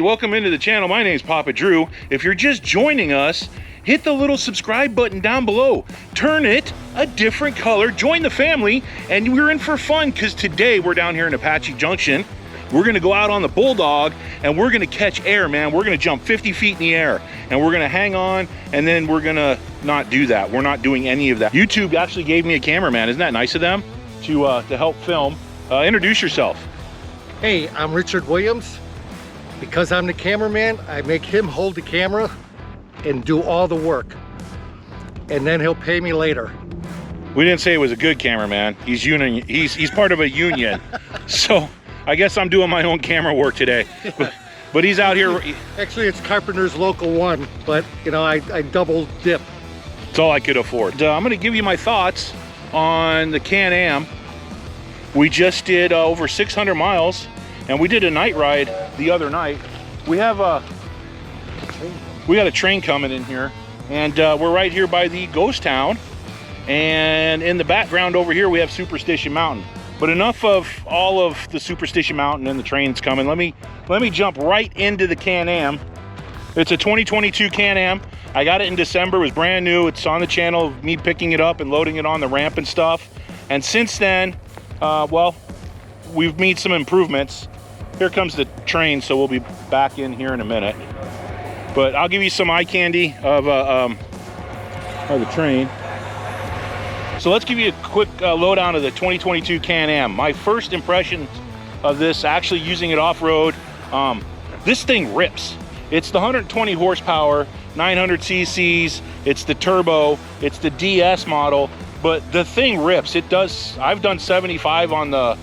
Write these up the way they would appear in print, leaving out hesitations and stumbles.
Welcome into the channel. My name's Papa Drew. If you're just joining us, hit the little subscribe button down below. Turn it a different color, join the family, and we're in for fun because today we're down here in Apache Junction. We're gonna go out on the Bulldog and we're gonna catch air, man. We're gonna jump 50 feet in the air and we're gonna hang on, and then we're gonna not do that. We're not doing any of that. YouTube actually gave me a cameraman. Isn't that nice of them to help film? Introduce yourself. Hey, I'm Richard Williams. Because I'm the cameraman, I make him hold the camera and do all the work. And then he'll pay me later. We didn't say it was a good cameraman. He's union. He's part of a union. So I guess I'm doing my own camera work today. But he's out here. Actually, it's Carpenter's Local 1, but you know, I double dip. It's all I could afford. I'm gonna give you my thoughts on the Can-Am. We just did over 600 miles. And we did a night ride the other night. We got a train coming in here, and we're right here by the ghost town. And in the background over here, we have Superstition Mountain. But enough of all of the Superstition Mountain and the trains coming. Let me jump right into the Can-Am. It's a 2022 Can-Am. I got it in December. It was brand new. It's on the channel of me picking it up and loading it on the ramp and stuff. And since then, well, we've made some improvements. Here comes the train, so we'll be back in here in a minute. But I'll give you some eye candy of the train. So let's give you a quick lowdown of the 2022 Can-Am. My first impression of this, actually using it off-road, this thing rips. It's the 120 horsepower, 900 cc's, it's the turbo, it's the DS model, but the thing rips. It does. I've done 75 on the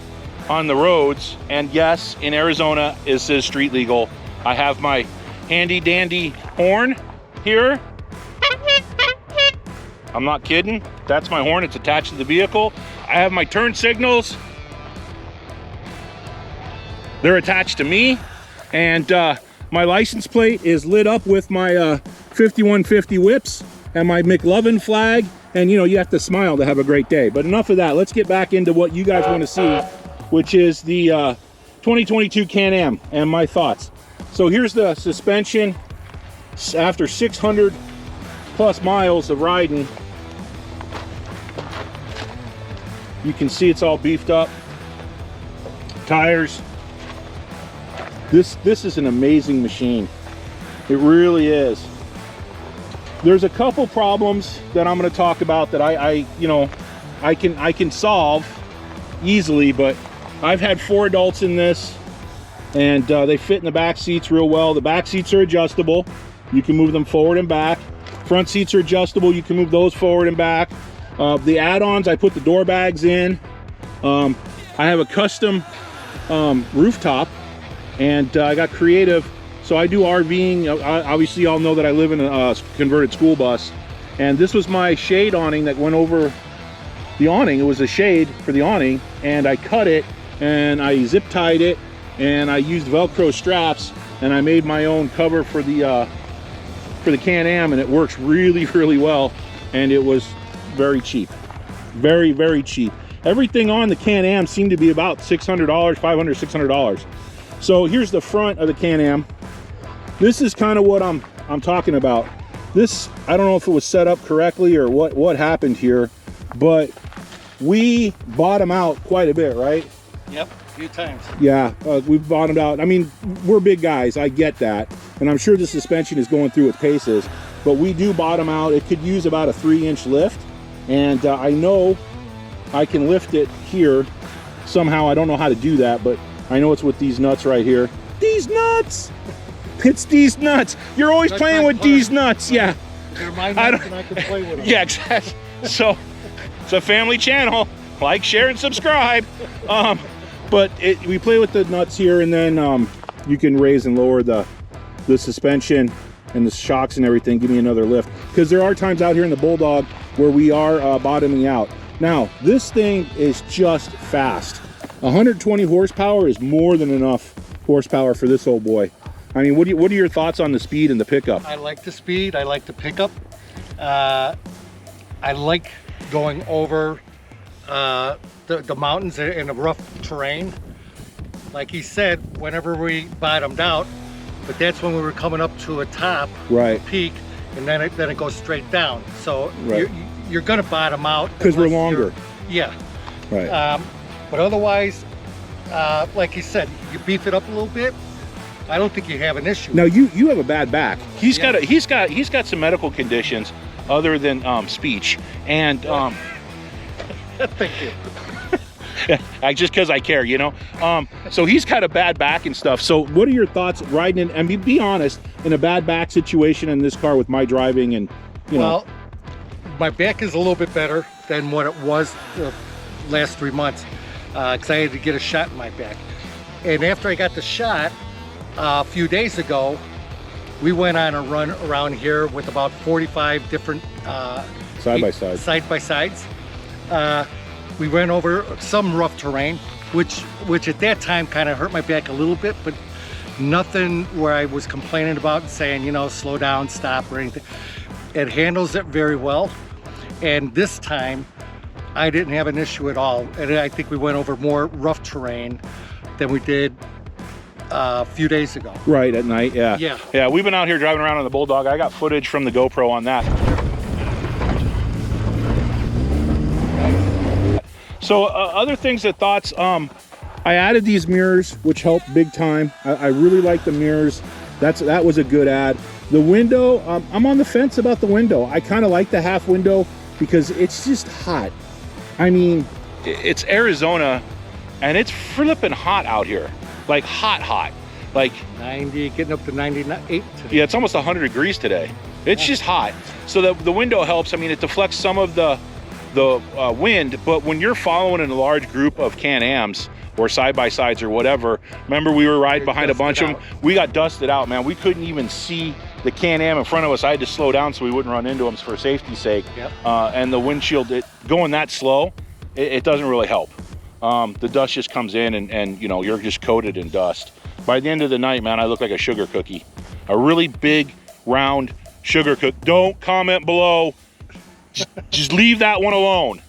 roads, and yes, in Arizona it says street legal. I have my handy dandy horn here. I'm not kidding. That's my horn. It's attached to the vehicle. I have my turn signals. They're attached to me, and my license plate is lit up with my 5150 whips and my McLovin flag. And you know, you have to smile to have a great day. But enough of that. Let's get back into what you guys want to see, which is the 2022 Can-Am and my thoughts. So here's the suspension after 600 plus miles of riding. You can see it's all beefed up. Tires. This is an amazing machine. It really is. There's a couple problems that I'm going to talk about that I can solve easily, but I've had 4 adults in this, and they fit in the back seats real well. The back seats are adjustable. You can move them forward and back. Front seats are adjustable. You can move those forward and back. The add-ons, I put the door bags in. I have a custom rooftop, and I got creative. So I do RVing. Obviously, y'all know that I live in a converted school bus, and this was my shade awning that went over the awning. It was a shade for the awning, and I cut it and I zip tied it, and I used Velcro straps, and I made my own cover for the Can-Am, and it works really, really well, and it was very cheap. Very, very cheap. Everything on the Can-Am seemed to be about $600, $500, $600. So here's the front of the Can-Am. This is kind of what I'm talking about. This, I don't know if it was set up correctly or what happened here, but we bottom out quite a bit, right? Yep, a few times. Yeah, we've bottomed out. I mean, we're big guys, I get that. And I'm sure the suspension is going through its paces, but we do bottom out. It could use about a 3-inch lift. And I know I can lift it here somehow. I don't know how to do that, but I know it's with these nuts right here. These nuts! It's these nuts. You're always playing with these nuts. Yeah. They're my nuts, and I can play with them. Yeah, exactly. So it's a family channel. Like, share, and subscribe. But we play with the nuts here, and then you can raise and lower the suspension and the shocks and everything. Give me another lift, because there are times out here in the Bulldog where we are bottoming out. Now, this thing is just fast. 120 horsepower is more than enough horsepower for this old boy. I mean, what are your thoughts on the speed and the pickup? I like the speed. I like the pickup. I like going over the mountains in a rough terrain. Like he said, whenever we bottomed out, but that's when we were coming up to a top, Right. peak, and then it goes straight down. So Right. you're gonna bottom out. Because we're unless longer. Yeah. Right. But otherwise, like you said, you beef it up a little bit. I don't think you have an issue. Now you have a bad back. He's Yeah. got some medical conditions other than speech, and Thank you. just because I care, you know. So he's got a bad back and stuff. So what are your thoughts riding in? I mean, be honest, in a bad back situation in this car with my driving, and you know. Well, my back is a little bit better than what it was the last 3 months, because I had to get a shot in my back. And after I got the shot a few days ago, we went on a run around here with about 45 different side-by-sides. We went over some rough terrain, which at that time kind of hurt my back a little bit, but nothing where I was complaining about and saying, you know, slow down, stop, or anything. It handles it very well. And this time, I didn't have an issue at all. And I think we went over more rough terrain than we did a few days ago. Right, at night, yeah. Yeah. We've been out here driving around on the Bulldog. I got footage from the GoPro on that. So other things that thoughts, I added these mirrors, which helped big time. I really like the mirrors. That was a good add. The window, I'm on the fence about the window. I kind of like the half window because it's just hot. I mean, it's Arizona and it's flipping hot out here. Like hot. Like 90, getting up to 98 today. Yeah, it's almost 100 degrees today. It's just hot. So the window helps. I mean, it deflects some of the wind, but when you're following in a large group of Can-Ams or side-by-sides or whatever, remember we were riding behind a bunch of them? We got dusted out, man. We couldn't even see the Can-Am in front of us. I had to slow down so we wouldn't run into them for safety's sake. Yep. And the windshield, going that slow, it doesn't really help. The dust just comes in and you know, you're just coated in dust. By the end of the night, man, I look like a sugar cookie. A really big, round sugar cookie. Don't comment below. Just leave that one alone.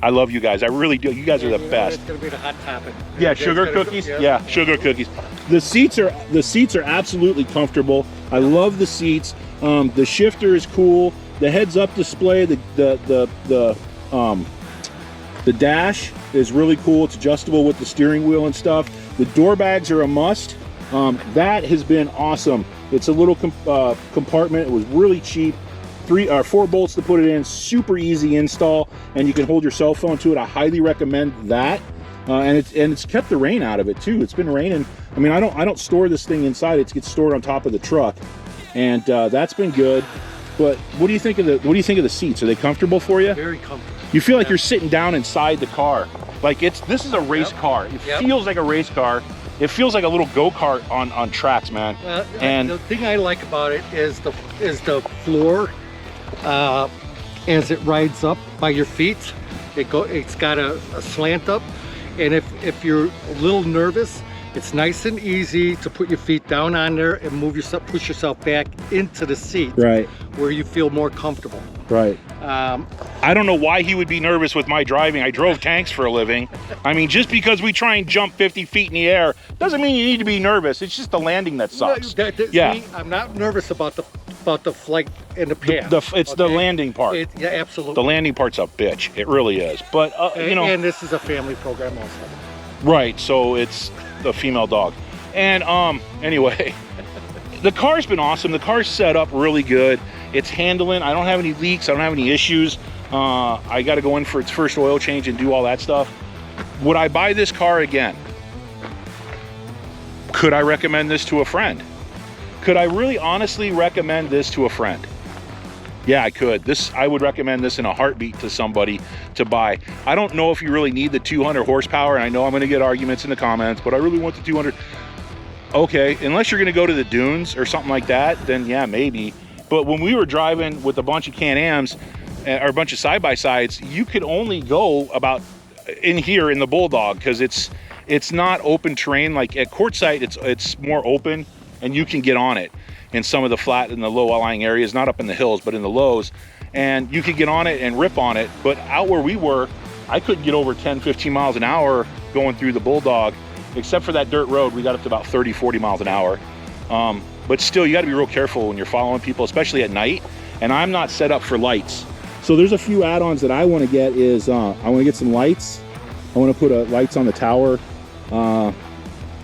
I love you guys. I really do. You guys are the best. It's gonna be the hot topic. Yeah, sugar cookies. Yeah, sugar cookies. The seats are absolutely comfortable. I love the seats. The shifter is cool. The heads-up display. The dash is really cool. It's adjustable with the steering wheel and stuff. The door bags are a must. That has been awesome. It's a little compartment. It was really cheap. 3 or 4 bolts to put it in. Super easy install, and you can hold your cell phone to it. I highly recommend that. And it's kept the rain out of it too. It's been raining. I mean, I don't store this thing inside. It gets stored on top of the truck, and that's been good. But what do you think of the seats? Are they comfortable for you? Very comfortable. You feel like you're sitting down inside the car. Like this is a race car. It feels like a race car. It feels like a little go-kart on tracks, man. And the thing I like about it is the floor. As it rides up by your feet, it's got a slant up, and if you're a little nervous, it's nice and easy to put your feet down on there and push yourself back into the seat, right, where you feel more comfortable. Right. I don't know why he would be nervous with my driving. I drove tanks for a living. I mean, just because we try and jump 50 feet in the air doesn't mean you need to be nervous. It's just the landing that sucks. Yeah. See, I'm not nervous about the flight and the path. It's the landing part. Yeah, absolutely. The landing part's a bitch. It really is. But you know, and this is a family program also. Right. So it's the female dog. And anyway, the car's been awesome. The car's set up really good. It's handling. I don't have any leaks. I don't have any issues. I got to go in for its first oil change and do all that stuff. Would I buy this car again? Could I recommend this to a friend? Could I really honestly recommend this to a friend? Yeah, I could. I would recommend this in a heartbeat to somebody to buy. I don't know if you really need the 200 horsepower, and I know I'm going to get arguments in the comments, but I really want the 200. Okay, unless you're going to go to the dunes or something like that, then yeah, maybe. But when we were driving with a bunch of Can-Ams or a bunch of side-by-sides, you could only go about in here in the Bulldog because it's not open terrain. Like at Quartzsite, it's more open and you can get on it in some of the flat and the low-lying areas, not up in the hills, but in the lows. And you could get on it and rip on it. But out where we were, I couldn't get over 10, 15 miles an hour going through the Bulldog. except for that dirt road, we got up to about 30, 40 miles an hour. But still, you got to be real careful when you're following people, especially at night. And I'm not set up for lights. So there's a few add-ons that I want to get is, I want to get some lights. I want to put lights on the tower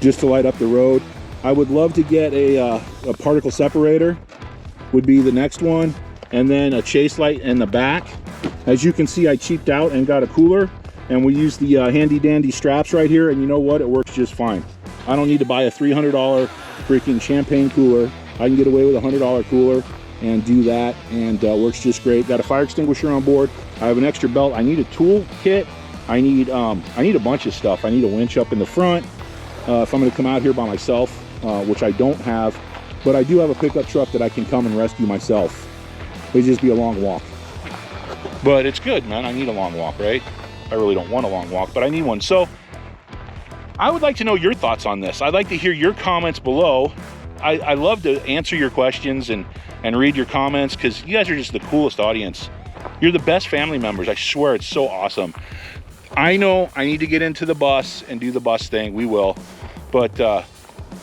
just to light up the road. I would love to get a particle separator, would be the next one. And then a chase light in the back. As you can see, I cheaped out and got a cooler. And we use the handy dandy straps right here. And you know what? It works just fine. I don't need to buy a $300 freaking champagne cooler. I can get away with a $100 cooler and do that, and works just great. Got a fire extinguisher on board. I have an extra belt. I need a tool kit. I need a bunch of stuff. I need a winch up in the front if I'm going to come out here by myself, which I don't have, but I do have a pickup truck that I can come and rescue myself. It'd just be a long walk, but it's good, man. I need a long walk, right? I really don't want a long walk, but I need one. So I would like to know your thoughts on this. I'd like to hear your comments below. I love to answer your questions and read your comments, because you guys are just the coolest audience. You're the best family members. I swear, it's so awesome. I know I need to get into the bus and do the bus thing. We will. But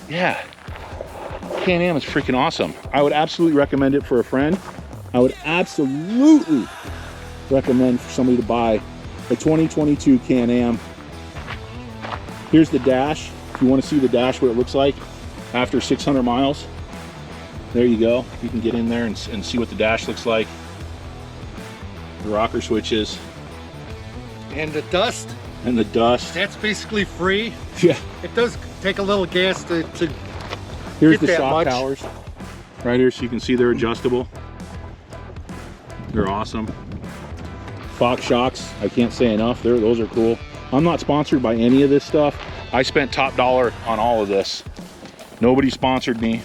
yeah, Can-Am is freaking awesome. I would absolutely recommend it for a friend. I would absolutely recommend for somebody to buy a 2022 Can-Am. Here's the dash. If you want to see the dash, what it looks like after 600 miles. There you go. You can get in there and see what the dash looks like. The rocker switches. And the dust. And the dust. That's basically free. Yeah. It does take a little gas to Here's get the that shock much. towers. Right here, so you can see they're adjustable. They're awesome. Fox shocks, I can't say enough. Those are cool. I'm not sponsored by any of this stuff. I spent top dollar on all of this. Nobody sponsored me.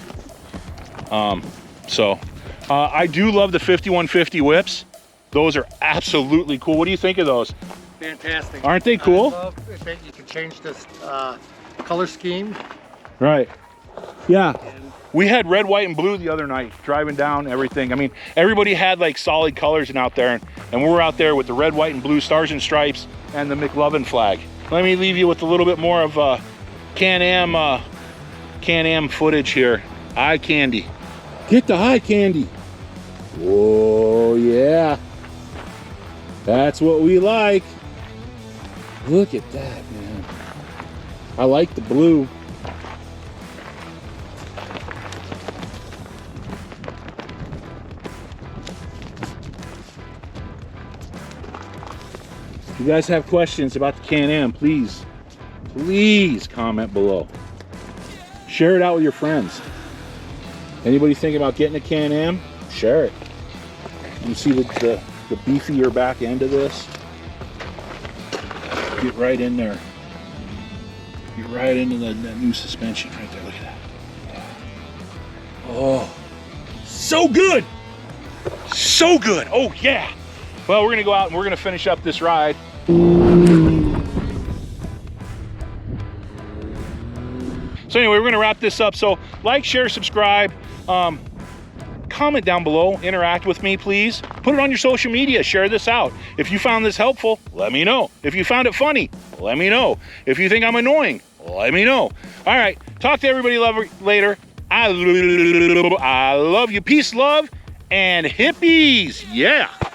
I do love the 5150 whips. Those are absolutely cool. What do you think of those? Fantastic. Aren't they cool? I love that you can change this color scheme. Right. Yeah. And We had red, white, and blue the other night, driving down everything. I mean, everybody had like solid colors out there, and we were out there with the red, white, and blue stars and stripes and the McLovin flag. Let me leave you with a little bit more of Can-Am footage here. Eye candy. Get the eye candy. Whoa, yeah. That's what we like. Look at that, man. I like the blue. If you guys have questions about the Can-Am, please comment below. Share it out with your friends. Anybody thinking about getting a Can-Am? Share it. You see the beefier back end of this? Get right in there. Get right into that new suspension right there. Look at that. Oh, so good. So good. Oh, yeah. Well, we're going to go out and we're going to finish up this ride. So anyway, we're going to wrap this up. So like, share, subscribe, comment down below, interact with me, please. Put it on your social media, share this out. If you found this helpful, let me know. If you found it funny, let me know. If you think I'm annoying, let me know. All right, talk to everybody later. I love you. Peace, love, and hippies. Yeah.